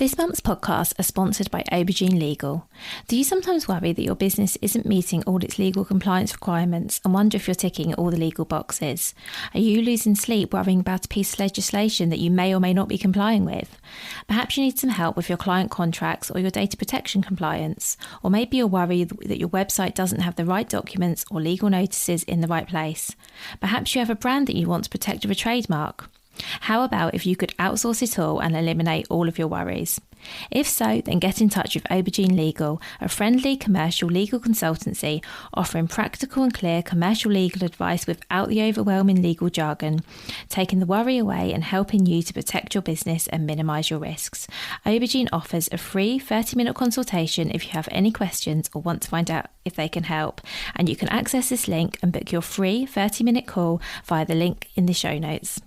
This month's podcasts are sponsored by Aubergine Legal. Do you sometimes worry that your business isn't meeting all its legal compliance requirements and wonder if you're ticking all the legal boxes? Are you losing sleep worrying about a piece of legislation that you may or may not be complying with? Perhaps you need some help with your client contracts or your data protection compliance. Or maybe you're worried that your website doesn't have the right documents or legal notices in the right place. Perhaps you have a brand that you want to protect with a trademark. How about if you could outsource it all and eliminate all of your worries? If so, then get in touch with Aubergine Legal, a friendly commercial legal consultancy offering practical and clear commercial legal advice without the overwhelming legal jargon, taking the worry away and helping you to protect your business and minimise your risks. Aubergine offers a free 30-minute consultation if you have any questions or want to find out if they can help, and you can access this link and book your free 30-minute call via the link in the show notes.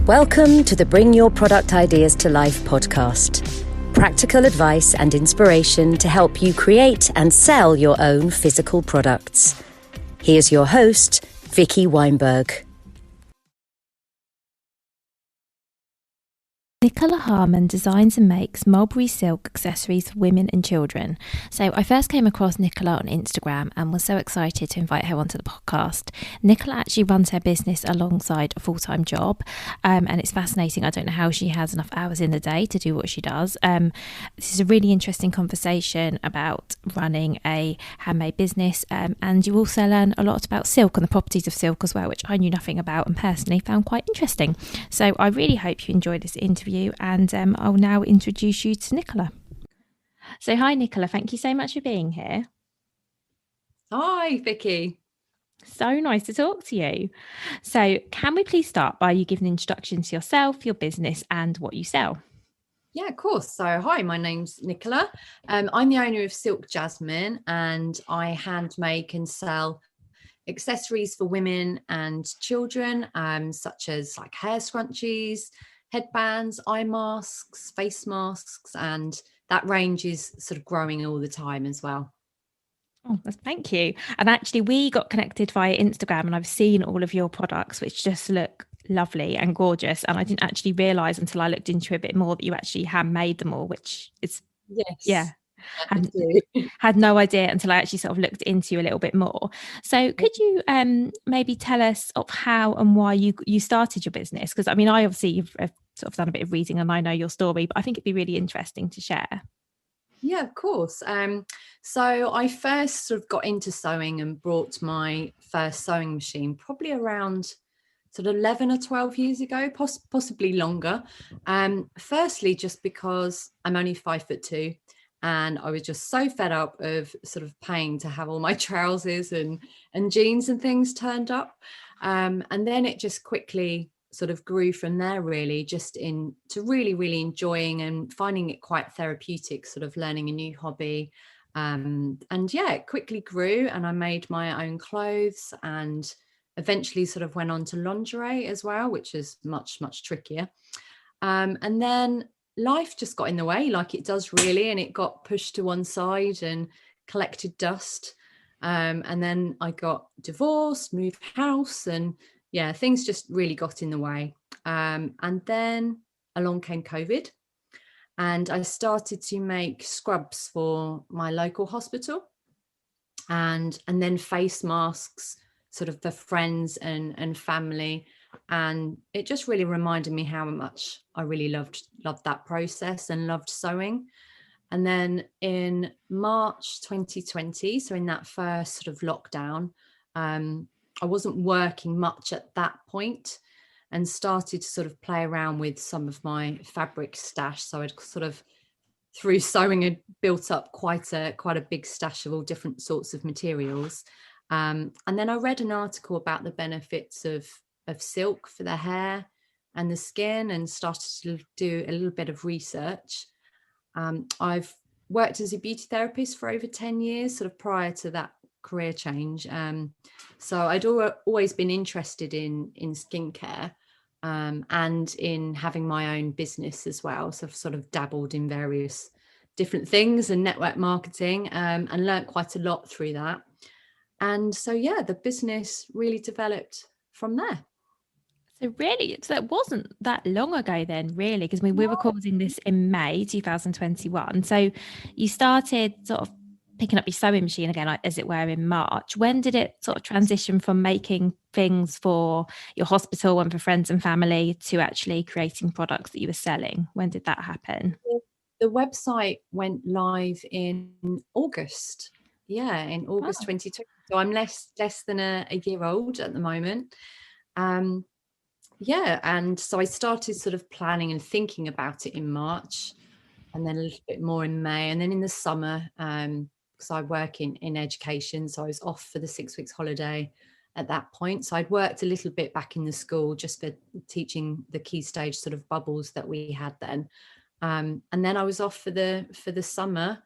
Welcome to the Bring Your Product Ideas to Life podcast. Practical advice and inspiration to help you create and sell your own physical products. Here's your host, Vicky Weinberg. Nicola Harman designs and makes mulberry silk accessories for women and children. So I first came across Nicola on Instagram and was so excited to invite her onto the podcast. Nicola actually runs her business alongside a full-time job, and it's fascinating. I don't know how she has enough hours in the day to do what she does. This is a really interesting conversation about running a handmade business, and you also learn a lot about silk and the properties of silk as well, which I knew nothing about and personally found quite interesting. So I really hope you enjoyed this interview. And I'll now introduce you to Nicola. So hi Nicola, thank you so much for being here. Hi Vicky. So nice to talk to you. So can we please start by you giving an introduction to yourself, your business and what you sell? Yeah, of course. So hi, my name's Nicola. I'm the owner of Silk Jasmine and I hand make and sell accessories for women and children, such as like hair scrunchies, headbands, eye masks, face masks, and that range is sort of growing all the time as well. Oh, thank you. And actually we got connected via Instagram and I've seen all of your products which just look lovely and gorgeous, and I didn't actually realise until I looked into it a bit more that you actually handmade them all, which is had no idea until I actually sort of looked into you a little bit more. So could you maybe tell us of how and why you started your business? Because I mean, I obviously you've sort of done a bit of reading and I know your story, but I think it'd be really interesting to share. Yeah, of course. So I first sort of got into sewing and brought my first sewing machine probably around sort of 11 or 12 years ago, possibly longer. Firstly, just because I'm only 5'2", and I was just so fed up of sort of paying to have all my trousers and jeans and things turned up. And then it just quickly sort of grew from there, really, just into really enjoying and finding it quite therapeutic, sort of learning a new hobby. And yeah, it quickly grew and I made my own clothes and eventually sort of went on to lingerie as well, which is much trickier. And then life just got in the way, like it does really, and it got pushed to one side and collected dust. And then I got divorced, moved house, and yeah, things just really got in the way. And then along came COVID, and I started to make scrubs for my local hospital, and then face masks, sort of for friends and family. And it just really reminded me how much I really loved that process and loved sewing. And then in March 2020, so in that first sort of lockdown, I wasn't working much at that point and started to sort of play around with some of my fabric stash. So I'd sort of, through sewing, had built up quite a big stash of all different sorts of materials. And then I read an article about the benefits of silk for the hair and the skin and started to do a little bit of research. I've worked as a beauty therapist for over 10 years, sort of prior to that career change. So I'd always been interested in skincare and in having my own business as well. So I've sort of dabbled in various different things and network marketing and learnt quite a lot through that. And so, yeah, the business really developed from there. So that wasn't that long ago then, really, because we're recording this in May 2021. So you started sort of picking up your sewing machine again, like, as it were, in March. When did it sort of transition from making things for your hospital and for friends and family to actually creating products that you were selling? When did that happen? The website went live in August. Yeah, in August 2020. So I'm less than a year old at the moment. Yeah, and so I started sort of planning and thinking about it in March, and then a little bit more in May, and then in the summer, because I work in education, so I was off for the 6 weeks holiday at that point. So I'd worked a little bit back in the school just for teaching the key stage sort of bubbles that we had then. And then I was off for the summer,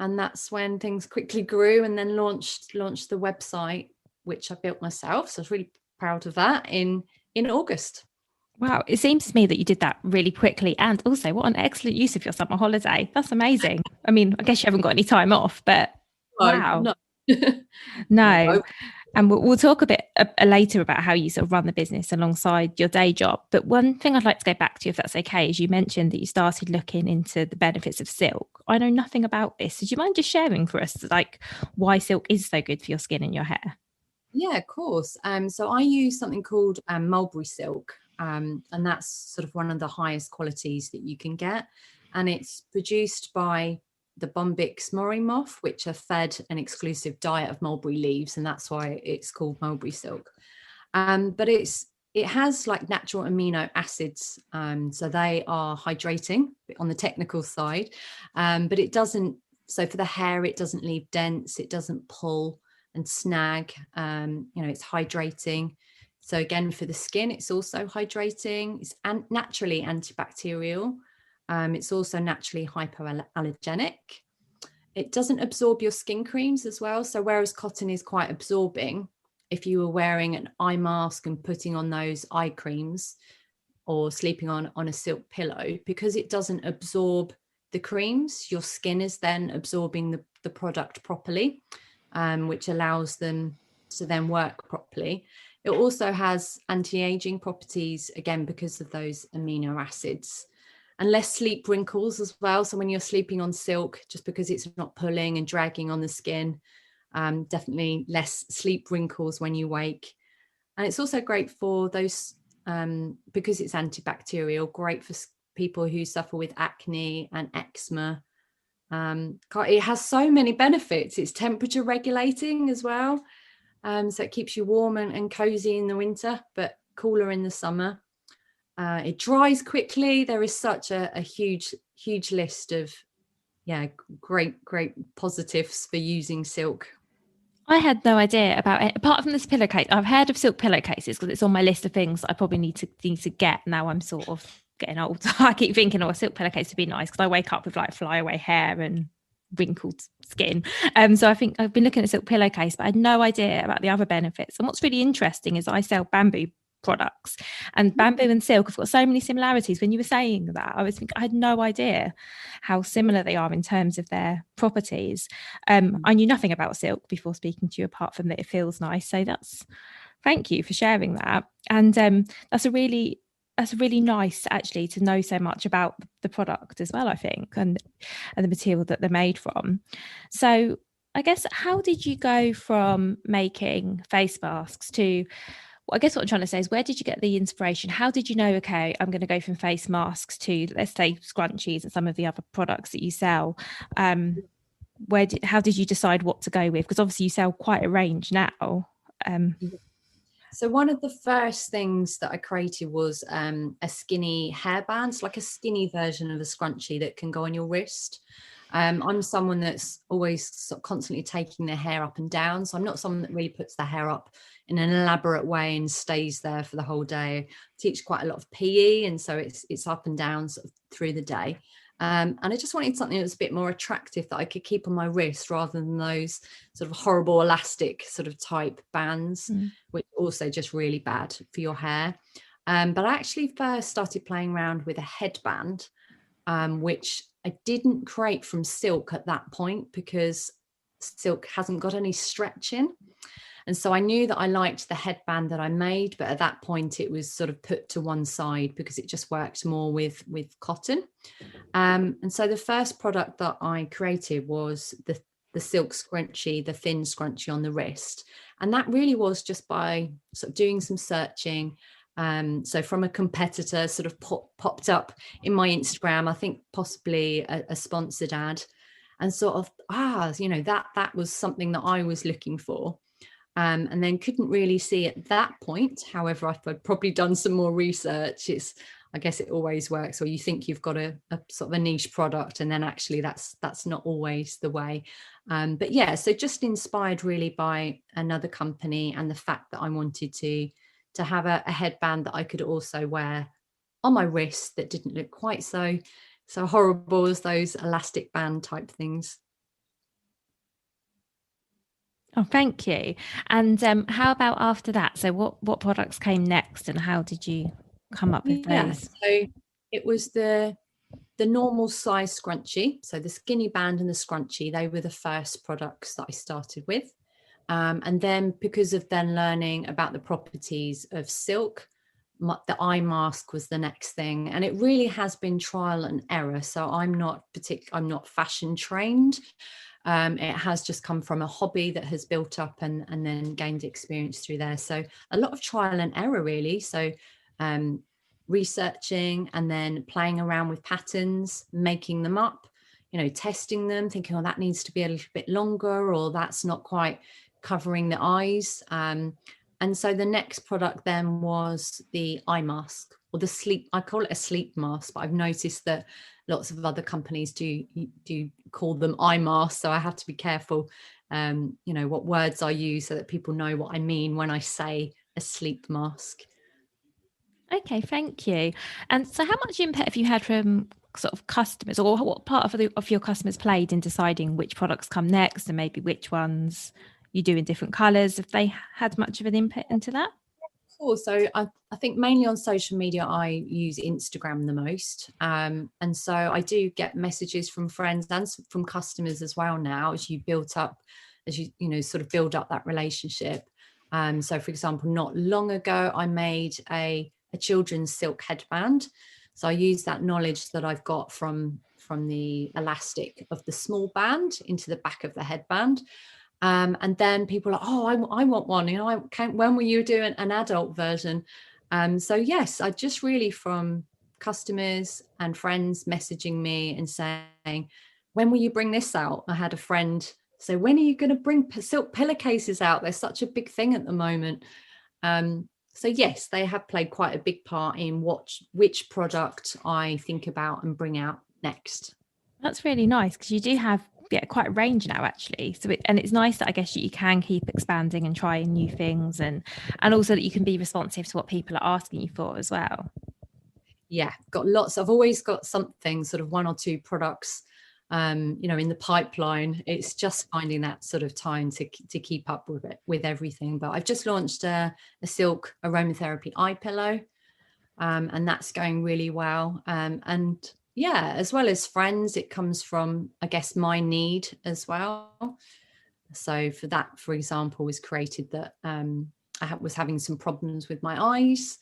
and that's when things quickly grew, and then launched the website, which I built myself. So I was really proud of that in August. Wow, it seems to me that you did that really quickly, and also what an excellent use of your summer holiday. That's amazing. I mean, I guess you haven't got any time off, but wow. No. No. And we'll talk a bit later about how you sort of run the business alongside your day job. But one thing I'd like to go back to, if that's okay, is you mentioned that you started looking into the benefits of silk. I know nothing about this. So do you mind just sharing for us, like, why silk is so good for your skin and your hair? Yeah, of course. So I use something called mulberry silk, and that's sort of one of the highest qualities that you can get. And it's produced by the Bombyx moray moth, which are fed an exclusive diet of mulberry leaves, and that's why it's called mulberry silk. But it has like natural amino acids, so they are hydrating on the technical side, but it doesn't. So for the hair, it doesn't leave dents, it doesn't pull and snag. It's hydrating. So again, for the skin, it's also hydrating. It's naturally antibacterial. It's also naturally hypoallergenic. It doesn't absorb your skin creams as well. So whereas cotton is quite absorbing, if you were wearing an eye mask and putting on those eye creams or sleeping on a silk pillow, because it doesn't absorb the creams, your skin is then absorbing the product properly, which allows them to then work properly. It also has anti-aging properties, again, because of those amino acids, and less sleep wrinkles as well. So when you're sleeping on silk, just because it's not pulling and dragging on the skin, definitely less sleep wrinkles when you wake. And it's also great for those, because it's antibacterial, great for people who suffer with acne and eczema. It has so many benefits. It's temperature regulating as well. So it keeps you warm and cozy in the winter, but cooler in the summer. It dries quickly. There is such a huge list of, great positives for using silk. I had no idea about it, apart from this pillowcase. I've heard of silk pillowcases because it's on my list of things that I probably need to get. Now I'm sort of getting old. I keep thinking, a silk pillowcase would be nice, because I wake up with like flyaway hair and wrinkled skin. So I think I've been looking at silk pillowcase, but I had no idea about the other benefits. And what's really interesting is I sell bamboo products, and bamboo and silk have got so many similarities. When you were saying that, I was thinking, I had no idea how similar they are in terms of their properties. I knew nothing about silk before speaking to you, apart from that it feels nice. So thank you for sharing that. And that's really nice, actually, to know so much about the product as well, I think, and the material that they're made from. So I guess, how did you go from making face masks to, well, I guess what I'm trying to say is, where did you get the inspiration? How did you know, okay, I'm going to go from face masks to, let's say, scrunchies and some of the other products that you sell? How did you decide what to go with? Because obviously you sell quite a range now. So one of the first things that I created was a skinny hairband. It's like a skinny version of a scrunchie that can go on your wrist. I'm someone that's always constantly taking their hair up and down. So I'm not someone that really puts their hair up in an elaborate way and stays there for the whole day. I teach quite a lot of PE, and so it's up and down sort of through the day. And I just wanted something that was a bit more attractive that I could keep on my wrist, rather than those sort of horrible elastic sort of type bands, which are also just really bad for your hair. But I actually first started playing around with a headband, which I didn't create from silk at that point, because silk hasn't got any stretch in. And so I knew that I liked the headband that I made, but at that point it was sort of put to one side because it just worked more with cotton. And so the first product that I created was the silk scrunchie, the thin scrunchie on the wrist. And that really was just by sort of doing some searching. So from a competitor sort of popped up in my Instagram, I think possibly a sponsored ad, and sort of, that was something that I was looking for. And then couldn't really see at that point. However, I'd probably done some more research. I guess it always works, or you think you've got a sort of a niche product, and then actually that's not always the way. But yeah, so just inspired really by another company and the fact that I wanted to have a headband that I could also wear on my wrist that didn't look quite so horrible as those elastic band type things. Oh, thank you. And how about after that? So what products came next, and how did you come up with those? So it was the normal size scrunchie. So the skinny band and the scrunchie, they were the first products that I started with. And then because of then learning about the properties of silk, the eye mask was the next thing. And it really has been trial and error. So I'm not fashion trained. It has just come from a hobby that has built up and then gained experience through there. So a lot of trial and error, really. So researching and then playing around with patterns, making them up, testing them, thinking, oh, that needs to be a little bit longer, or that's not quite covering the eyes. And so the next product then was the eye mask, or the sleep. I call it a sleep mask, but I've noticed that lots of other companies do call them eye masks. So I have to be careful, what words I use so that people know what I mean when I say a sleep mask. Okay, thank you. And so how much input have you had from sort of customers, or what part of your customers played in deciding which products come next, and maybe which ones you do in different colours? Have they had much of an input into that? Cool. So I think mainly on social media, I use Instagram the most. And so I do get messages from friends and from customers as well now, as you sort of build up that relationship. So for example, not long ago, I made a children's silk headband. So I use that knowledge that I've got from the elastic of the small band into the back of the headband. And then people are, oh, I want one. When will you do an adult version? So yes, I just really, from customers and friends messaging me and saying, when will you bring this out? I had a friend say, when are you going to bring silk pillowcases out? They're such a big thing at the moment. So yes, they have played quite a big part in which product I think about and bring out next. That's really nice, because you do have quite a range now, actually. So it's nice that I guess you can keep expanding and trying new things, and also that you can be responsive to what people are asking you for as well. Yeah, I've always got something, sort of one or two products in the pipeline. It's just finding that sort of time to keep up with everything. But I've just launched a silk aromatherapy eye pillow, and that's going really well. And yeah, as well as friends, it comes from, I guess, my need as well. So for that, for example, was created that I was having some problems with my eyes,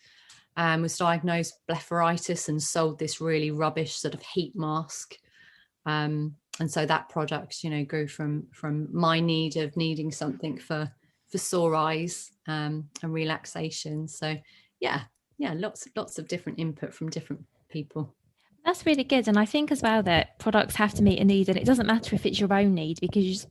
was diagnosed blepharitis, and sold this really rubbish sort of heat mask. And so that product, grew from my need of needing something for sore eyes and relaxation. So yeah, lots of different input from different people. That's really good. And I think as well that products have to meet a need, and it doesn't matter if it's your own need, because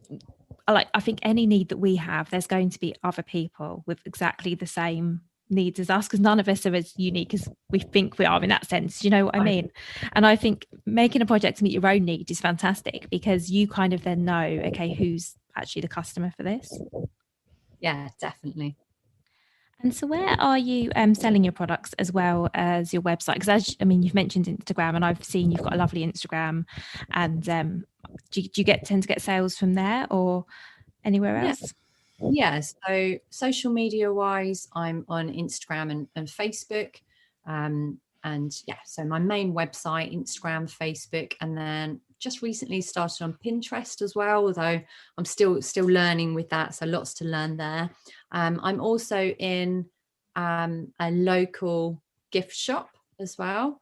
I think any need that we have, there's going to be other people with exactly the same needs as us, because none of us are as unique as we think we are in that sense. You know what I mean? And I think making a project to meet your own need is fantastic, because you kind of then know, okay, who's actually the customer for this. Yeah, definitely. And so where are you selling your products as well as your website? Because you've mentioned Instagram, and I've seen you've got a lovely Instagram. And do you tend to get sales from there or anywhere else? Yeah, so social media wise, I'm on Instagram and Facebook. And yeah, so my main website, Instagram, Facebook, and then just recently started on Pinterest as well, although I'm still learning with that, so lots to learn there. I'm also in a local gift shop as well,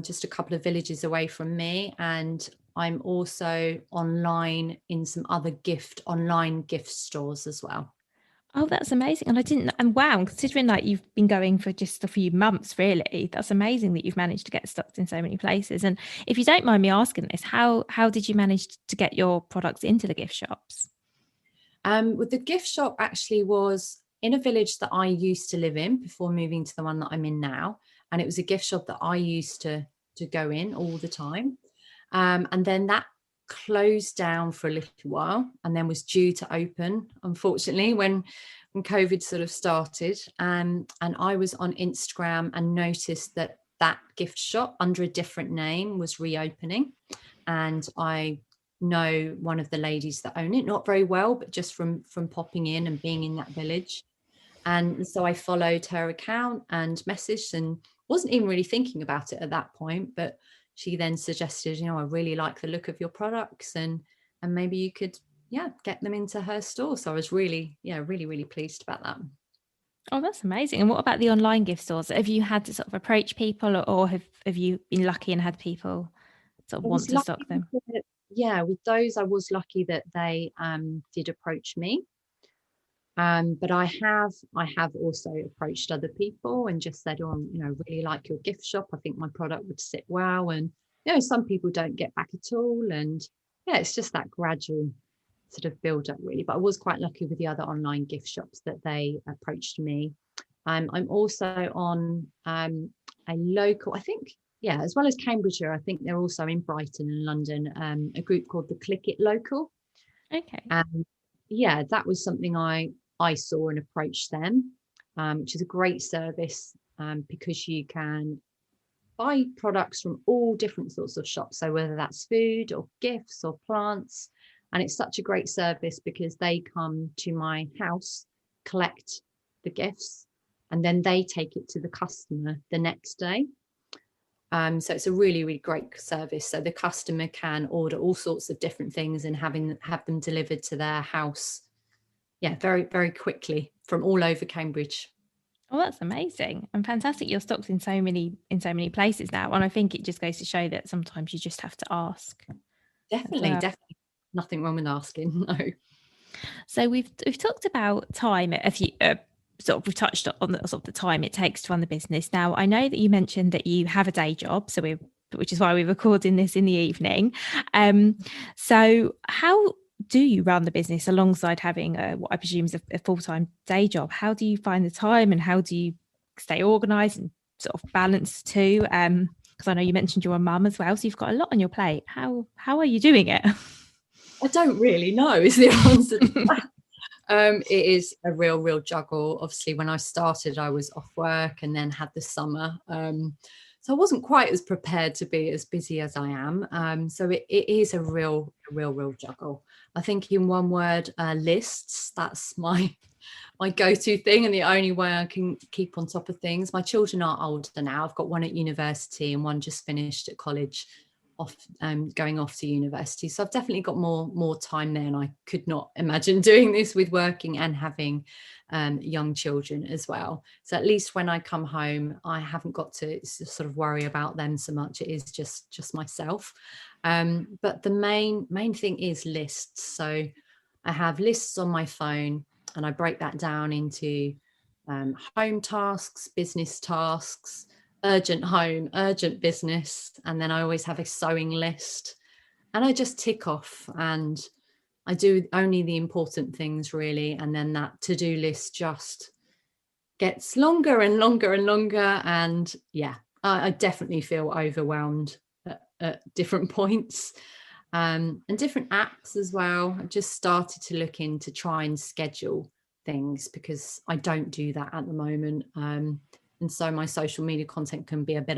just a couple of villages away from me, and I'm also online in some other online gift stores as well. Oh, that's amazing. And I didn't, and wow, considering like you've been going for just a few months, really, that's amazing that you've managed to get stocked in so many places. And if you don't mind me asking this, how did you manage to get your products into the gift shops? With the gift shop actually was in a village that I used to live in before moving to the one that I'm in now. And it was a gift shop that I used to go in all the time. And then that closed down for a little while and then was due to open, unfortunately, when COVID sort of started. And I was on Instagram and noticed that gift shop under a different name was reopening. And I know one of the ladies that own it, not very well, but just from popping in and being in that village. And so I followed her account and messaged, and wasn't even really thinking about it at that point, but she then suggested, I really like the look of your products, and maybe you could get them into her store. So I was really really pleased about that. Oh, that's amazing. And what about the online gift stores? Have you had to sort of approach people, or have you been lucky and had people sort of I want was to stock lucky them? with those I was lucky that they did approach me. But I have also approached other people and just said, really like your gift shop. I think my product would sit well. And, some people don't get back at all. And it's just that gradual sort of build up really. But I was quite lucky with the other online gift shops that they approached me. I'm also on a local, I think, as well as Cambridgeshire, I think they're also in Brighton and London, a group called the Click It Local. Okay. And that was something I saw and approached them, which is a great service because you can buy products from all different sorts of shops. So whether that's food or gifts or plants, and it's such a great service because they come to my house, collect the gifts, and then they take it to the customer the next day. So it's a really, really great service. So the customer can order all sorts of different things and have them delivered to their house, very, very quickly from all over Cambridge. Oh, that's amazing and fantastic. You're stocked in so many places now, and I think it just goes to show that sometimes you just have to ask. Definitely. Nothing wrong with asking. No. So we've talked about time. If you we've touched on the sort of the time it takes to run the business. Now, I know that you mentioned that you have a day job, which is why we're recording this in the evening. So how do you run the business alongside having what I presume is a full-time day job? How do you find the time, and how do you stay organised and sort of balance too? Because I know you mentioned you're a mum as well, so you've got a lot on your plate. How are you doing it? I don't really know is the answer to that. It is a real juggle. Obviously, when I started, I was off work and then had the summer. So I wasn't quite as prepared to be as busy as I am. So it is a real juggle. I think in one word, lists. That's my go-to thing, and the only way I can keep on top of things. My children are older now. I've got one at university and one just finished at college, going off to university. So I've definitely got more time there, and I could not imagine doing this with working and having young children as well. So at least when I come home, I haven't got to sort of worry about them so much. It is just myself. But the main thing is lists. So I have lists on my phone, and I break that down into home tasks, business tasks, urgent home, urgent business, and then I always have a sewing list, and I just tick off, and I do only the important things really, and then that to-do list just gets longer and longer and longer, and I definitely feel overwhelmed at different points, and different apps as well. I just started to look into try and schedule things because I don't do that at the moment. And so my social media content can be a bit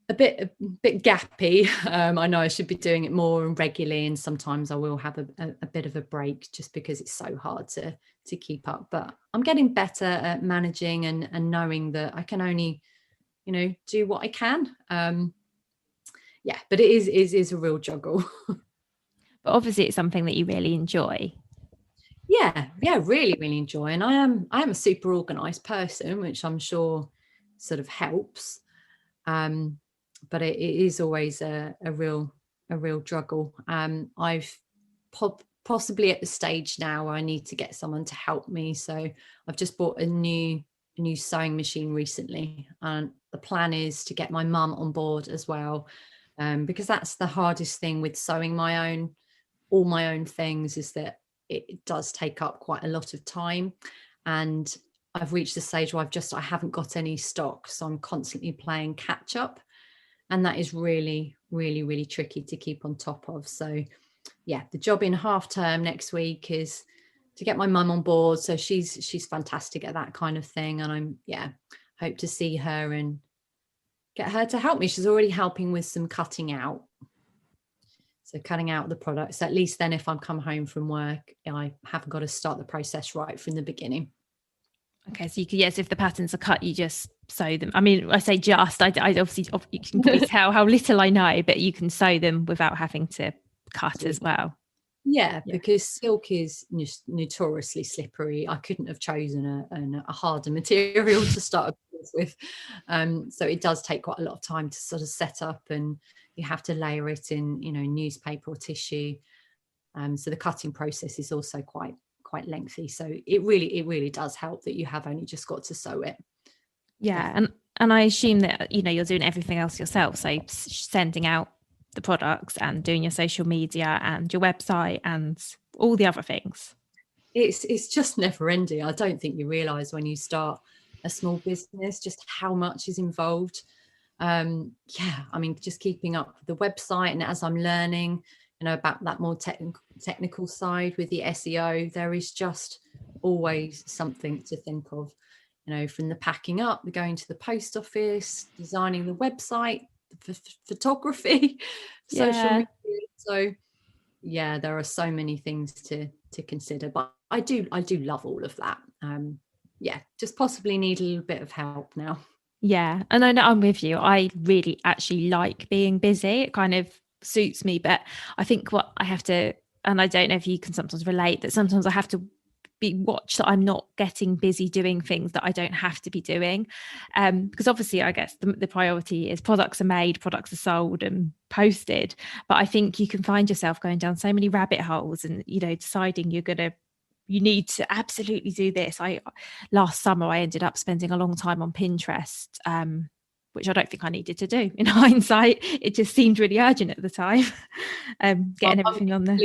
gappy. I know I should be doing it more and regularly, and sometimes I will have a bit of a break just because it's so hard to keep up. But I'm getting better at managing and knowing that I can only, do what I can. yeah, but it is a real juggle. But obviously it's something that you really enjoy. Yeah, really enjoy. And I am a super organized person, which I'm sure sort of helps. But it is always a real juggle. I've possibly at the stage now where I need to get someone to help me. So I've just bought a new sewing machine recently, and the plan is to get my mum on board as well, because that's the hardest thing with sewing all my own things, is that it does take up quite a lot of time, and I've reached the stage where I haven't got any stock, so I'm constantly playing catch up, and that is really tricky to keep on top of. So yeah, the job in half term next week is to get my mum on board. So she's fantastic at that kind of thing, and I'm hope to see her and get her to help me. She's already helping with some cutting out. So cutting out the products, at least then if I'm come home from work, I haven't got to start the process right from the beginning. Okay, so you could, yes, if the patterns are cut, you just sew them. I mean, I say just, I obviously, you can probably tell how little I know, but you can sew them without having to cut as well. Yeah, because silk is notoriously slippery. I couldn't have chosen a harder material to start with. So it does take quite a lot of time to sort of set up, and you have to layer it in, newspaper or tissue. So the cutting process is also quite lengthy. So it really does help that you have only just got to sew it. Yeah, and I assume that you're doing everything else yourself. So sending out the products and doing your social media and your website and all the other things. It's just never ending. I don't think you realize when you start a small business just how much is involved. I mean, just keeping up with the website, and as I'm learning about that more technical side with the SEO, there is just always something to think of, from the packing up, the going to the post office, designing the website, the photography, social media. So yeah, there are so many things to consider, but I do love all of that. Just possibly need a little bit of help now. Yeah, and I know I'm with you. I really actually like being busy. It kind of suits me, but I think what I have to, and I don't know if you can sometimes relate, that sometimes I have to watch that I'm not getting busy doing things that I don't have to be doing, because obviously I guess the priority is products are made, products are sold and posted, but I think you can find yourself going down so many rabbit holes and deciding you need to absolutely do this. Last summer I ended up spending a long time on Pinterest, which I don't think I needed to do. In hindsight, it just seemed really urgent at the time. Getting everything on there.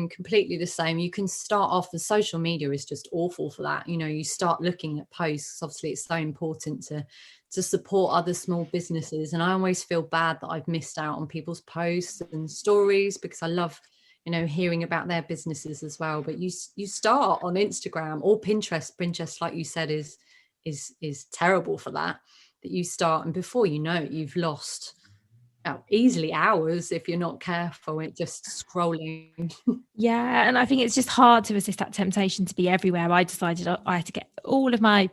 Completely the same. You can start off, the social media is just awful for that. You start looking at posts. Obviously it's so important to support other small businesses, and I always feel bad that I've missed out on people's posts and stories, because I love hearing about their businesses as well. But you start on Instagram or Pinterest, like you said, is terrible for that you start, and before you know it, you've lost easily hours if you're not careful. It just scrolling. Yeah, and I think it's just hard to resist that temptation to be everywhere. I decided I had to get all of my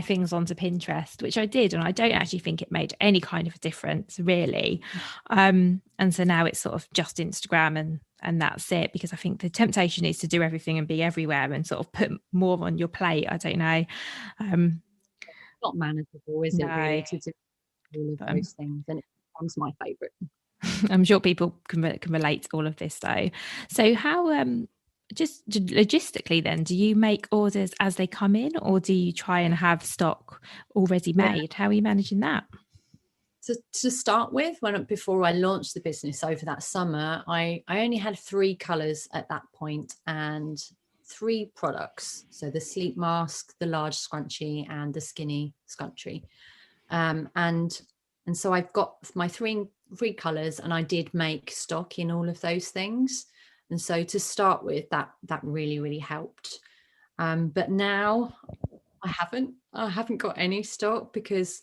things onto Pinterest, which I did, and I don't actually think it made any kind of a difference really. And so now it's sort of just Instagram and that's it, because I think the temptation is to do everything and be everywhere and sort of put more on your plate. I don't know. Not manageable, is it really, to do all of those things? And it becomes my favorite. I'm sure people can relate to all of this though. So how just logistically then, do you make orders as they come in, or do you try and have stock already made? How are you managing that? To start with, before I launched the business over that summer, I only had 3 colours at that point and 3 products. So the sleep mask, the large scrunchie, and the skinny scrunchie. And so I've got my three colours, and I did make stock in all of those things. And so to start with, that really helped. But now I haven't got any stock, because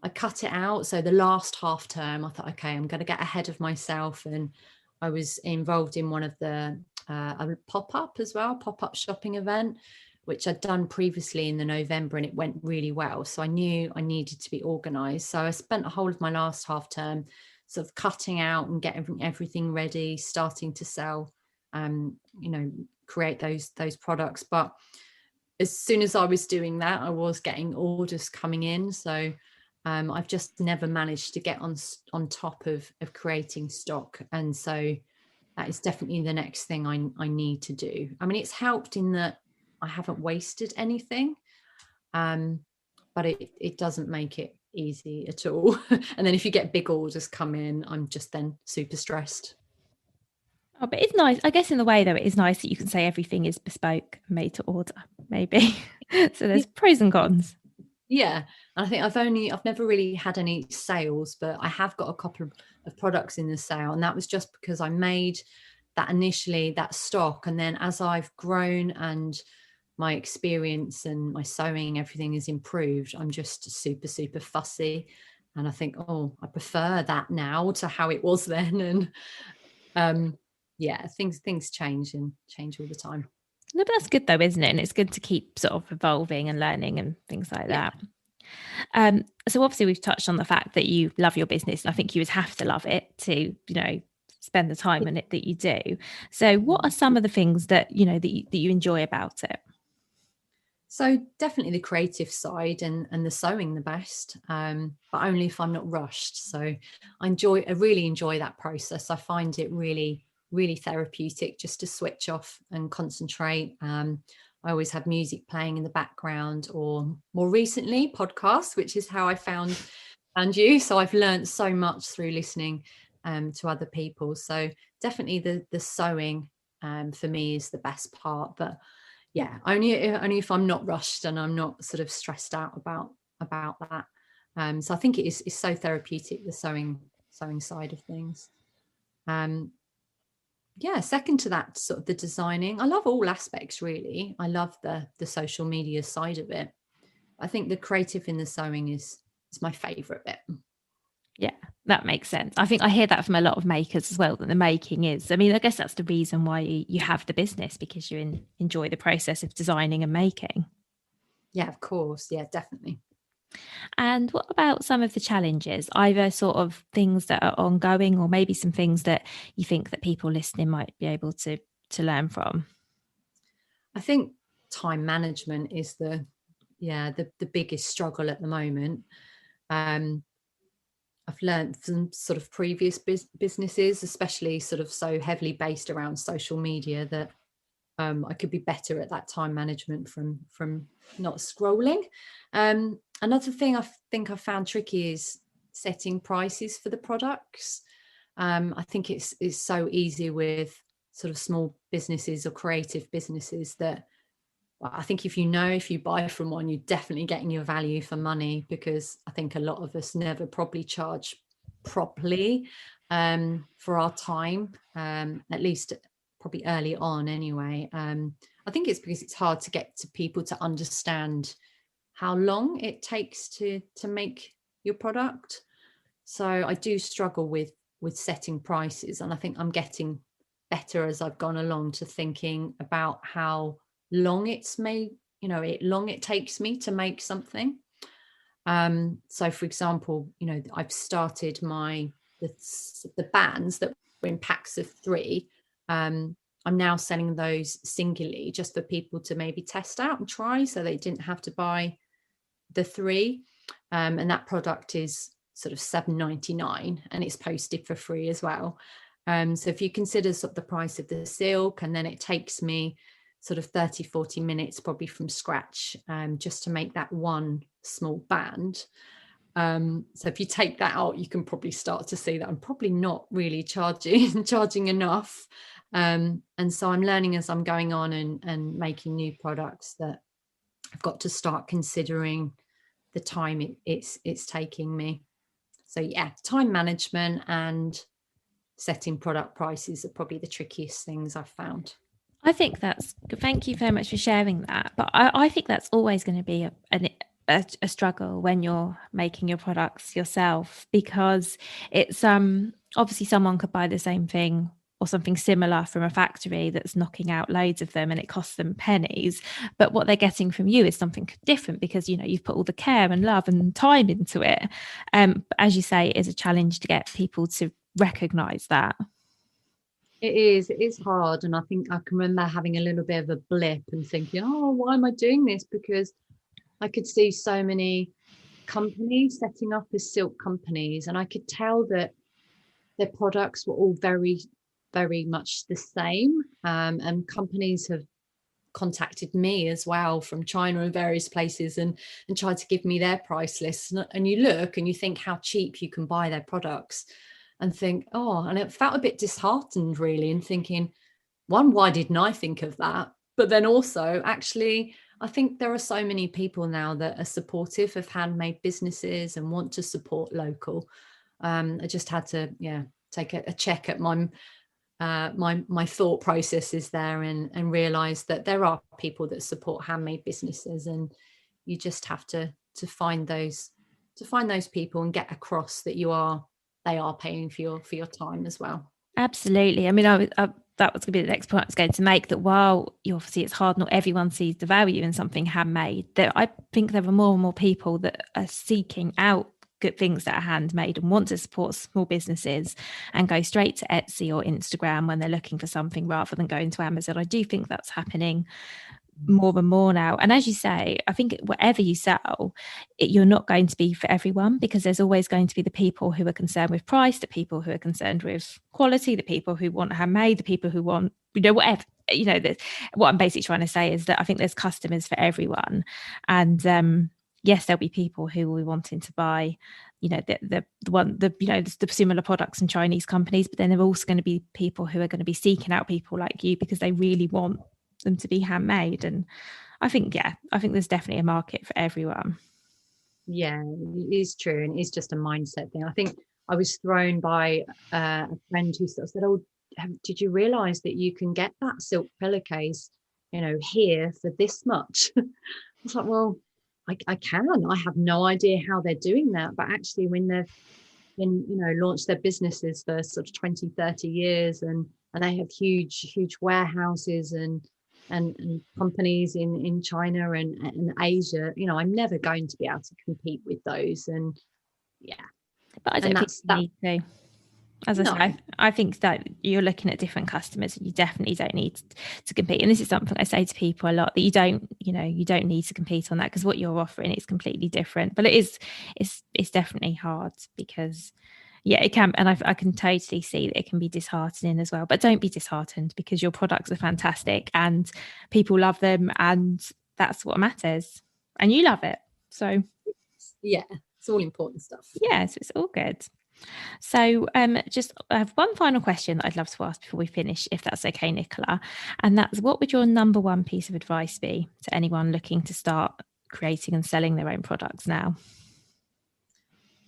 I cut it out. So the last half term, I thought, okay, I'm going to get ahead of myself. And I was involved in one of the a pop-up shopping event, which I'd done previously in the November, and it went really well. So I knew I needed to be organised. So I spent the whole of my last half term sort of cutting out and getting everything ready, starting to sell, create those products. But as soon as I was doing that, I was getting orders coming in. So I've just never managed to get on top of creating stock. And so that is definitely the next thing I need to do. I mean, it's helped in that I haven't wasted anything, but it doesn't make it easy at all. And then if you get big orders come in, I'm just then super stressed. Oh, but it's nice. I guess in the way, though, it is nice that you can say everything is bespoke, made to order, maybe. So there's pros and cons. Yeah. And I think I've never really had any sales, but I have got a couple of products in the sale. And that was just because I made that initially, that stock. And then as I've grown and my experience and my sewing, everything is improved, I'm just super, super fussy. And I think, I prefer that now to how it was then. And things change all the time. No, but that's good though, isn't it? And it's good to keep sort of evolving and learning and things like that. So obviously we've touched on the fact that you love your business, and I think you would have to love it to, spend the time in it that you do. So what are some of the things that, that you enjoy about it? So definitely the creative side and the sewing the best, but only if I'm not rushed. So I really enjoy that process. I find it really, really therapeutic just to switch off and concentrate. I always have music playing in the background, or more recently podcasts, which is how I found you. So I've learned so much through listening to other people. So definitely the sewing for me is the best part. But yeah, only if I'm not rushed and I'm not sort of stressed out about that. So I think it's so therapeutic, the sewing side of things. Second to that, sort of the designing. I love all aspects really. I love the social media side of it. I think the creative in the sewing is my favorite bit. Yeah, that makes sense. I think I hear that from a lot of makers as well, that the making is, I mean, I guess that's the reason why you have the business, because you enjoy the process of designing and making. Yeah, of course. Yeah, definitely. And what about some of the challenges, either sort of things that are ongoing or maybe some things that you think that people listening might be able to learn from? I think time management is the biggest struggle at the moment. I've learned from sort of previous businesses, especially sort of so heavily based around social media, that I could be better at that time management from not scrolling. Another thing I think I found tricky is setting prices for the products. I think it's so easy with sort of small businesses or creative businesses that, well, I think if you buy from one, you're definitely getting your value for money, because I think a lot of us never probably charge properly for our time, at least probably early on anyway. I think it's because it's hard to get to people to understand how long it takes to make your product. So I do struggle with setting prices, and I think I'm getting better as I've gone along to thinking about how long it takes me to make something. So for example, I've started the bands that were in packs of 3. I'm now selling those singly, just for people to maybe test out and try, so they didn't have to buy the 3. And that product is sort of $7.99, and it's posted for free as well. So if you consider sort of the price of the silk, and then it takes me sort of 30-40 minutes probably from scratch, just to make that one small band. So if you take that out, you can probably start to see that I'm probably not really charging enough. And so I'm learning as I'm going on and making new products that I've got to start considering the time it's taking me. So yeah, time management and setting product prices are probably the trickiest things I've found. I think thank you very much for sharing that. But I think that's always going to be a struggle when you're making your products yourself, because it's obviously someone could buy the same thing or something similar from a factory that's knocking out loads of them and it costs them pennies. But what they're getting from you is something different because, you know, you've put all the care and love and time into it. But as you say, it is a challenge to get people to recognize that. It is hard. And I think I can remember having a little bit of a blip and thinking, oh, why am I doing this? Because I could see so many companies setting up as silk companies, and I could tell that their products were all very, very much the same. And companies have contacted me as well from China and various places and tried to give me their price lists. And you look and you think how cheap you can buy their products and think, oh, and it felt a bit disheartened really, and thinking, one, why didn't I think of that? But then also, actually, I think there are so many people now that are supportive of handmade businesses and want to support local. I just had to, take a check at my thought processes there and realize that there are people that support handmade businesses, and you just have to find those people and get across that they are paying for your time as well. Absolutely. I mean, that was going to be the next point I was going to make, that while obviously it's hard, not everyone sees the value in something handmade, that I think there are more and more people that are seeking out good things that are handmade and want to support small businesses and go straight to Etsy or Instagram when they're looking for something rather than going to Amazon. I do think that's happening more and more now. And as you say, I think whatever you sell, you're not going to be for everyone, because there's always going to be the people who are concerned with price, the people who are concerned with quality, the people who want handmade, the people who want, whatever, what I'm basically trying to say is that I think there's customers for everyone. And yes, there'll be people who will be wanting to buy, the similar products in Chinese companies, but then there are also going to be people who are going to be seeking out people like you because they really want them to be handmade. And I think there's definitely a market for everyone. Yeah, it is true, and it's just a mindset thing. I think I was thrown by a friend who sort of said, oh, did you realize that you can get that silk pillowcase here for this much? I was like, well, I can. I have no idea how they're doing that, but actually when they've launched their businesses for sort of 20, 30 years and they have huge warehouses and companies in China and Asia, I'm never going to be able to compete with those. And but I don't think you need to. As I say, I think that you're looking at different customers. You definitely don't need to compete. And this is something I say to people a lot, that you don't need to compete on that, because what you're offering is completely different. But it's definitely hard because it can, and I can totally see that it can be disheartening as well. But don't be disheartened, because your products are fantastic and people love them, and that's what matters. And you love it. So it's all important stuff. Yeah, so it's all good. So just I have one final question that I'd love to ask before we finish, if that's okay, Nicola. And that's, what would your number one piece of advice be to anyone looking to start creating and selling their own products now?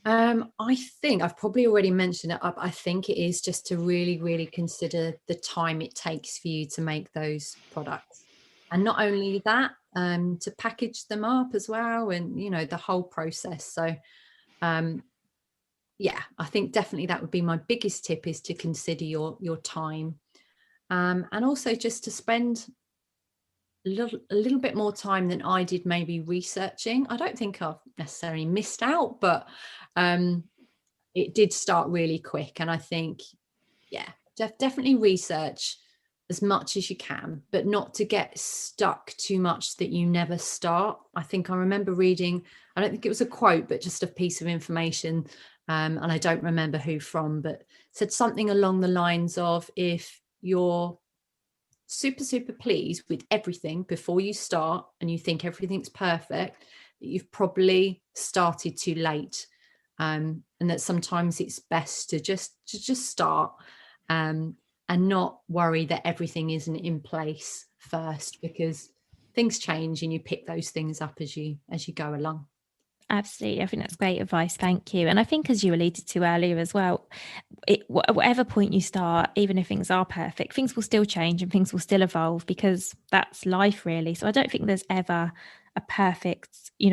I think I've probably already mentioned it. I think it is just to really, really consider the time it takes for you to make those products. And not only that, to package them up as well, and, the whole process. So, I think definitely that would be my biggest tip, is to consider your time. And also just to spend a little bit more time than I did maybe researching. I don't think I've necessarily missed out, but it did start really quick. And I think, definitely research as much as you can, but not to get stuck too much that you never start. I think I remember reading, I don't think it was a quote, but just a piece of information, and I don't remember who from, but said something along the lines of, if you're super, super pleased with everything before you start and you think everything's perfect, that you've probably started too late. And that sometimes it's best to just start, and not worry that everything isn't in place first, because things change and you pick those things up as you go along. Absolutely. I think that's great advice. Thank you. And I think, as you alluded to earlier as well, whatever point you start, even if things are perfect, things will still change and things will still evolve, because that's life, really. So I don't think there's ever a perfect, I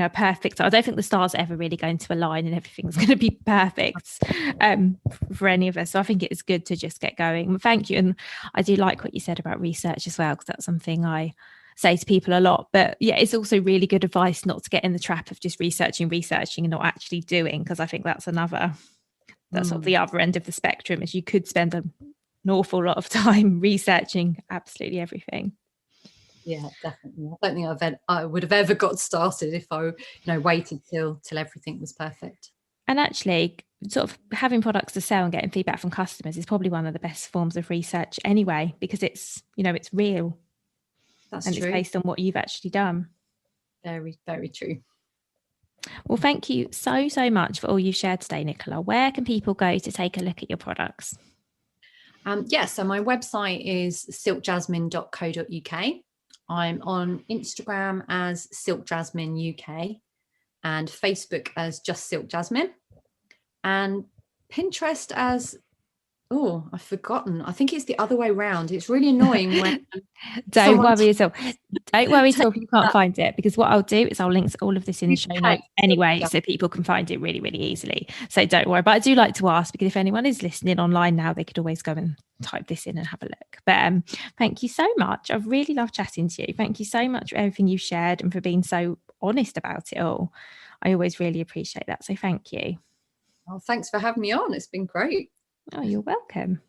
don't think the stars are ever really going to align and everything's going to be perfect for any of us. So I think it's good to just get going. Thank you. And I do like what you said about research as well, because that's something I say to people a lot. But yeah, it's also really good advice not to get in the trap of just researching and not actually doing, because I think that's sort of the other end of the spectrum, is you could spend an awful lot of time researching absolutely everything. Yeah, definitely. I don't think I would have ever got started if I waited till everything was perfect. And actually, sort of having products to sell and getting feedback from customers is probably one of the best forms of research anyway, because it's real. That's and true. It's based on what you've actually done. Very, very true. Well, thank you so much for all you've shared today, Nicola. Where can people go to take a look at your products? So my website is silkjasmine.co.uk. I'm on Instagram as Silk Jasmine UK and Facebook as just Silk Jasmine, and Pinterest as I've forgotten. I think it's the other way around. It's really annoying when Don't worry at all. Don't worry at all if you can't find it, because what I'll do is I'll link to all of this in the show notes anyway, so people can find it really, really easily. So don't worry. But I do like to ask, because if anyone is listening online now, they could always go and type this in and have a look. But thank you so much. I've really loved chatting to you. Thank you so much for everything you've shared and for being so honest about it all. I always really appreciate that. So thank you. Oh, thanks for having me on. It's been great. Oh, you're welcome.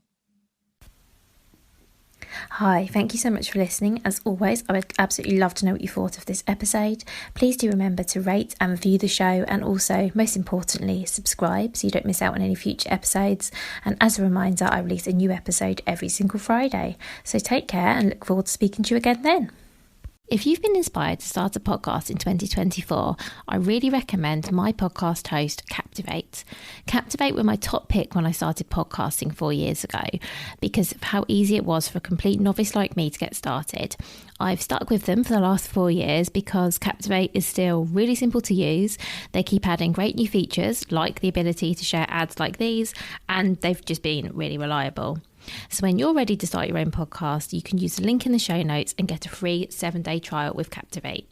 Hi, thank you so much for listening. As always, I would absolutely love to know what you thought of this episode. Please do remember to rate and review the show, and also, most importantly, subscribe so you don't miss out on any future episodes. And as a reminder, I release a new episode every single Friday. So take care and look forward to speaking to you again then. If you've been inspired to start a podcast in 2024, I really recommend my podcast host, Captivate. Captivate were my top pick when I started podcasting 4 years ago, because of how easy it was for a complete novice like me to get started. I've stuck with them for the last 4 years because Captivate is still really simple to use. They keep adding great new features, like the ability to share ads like these, and they've just been really reliable. So when you're ready to start your own podcast, you can use the link in the show notes and get a free 7-day trial with Captivate.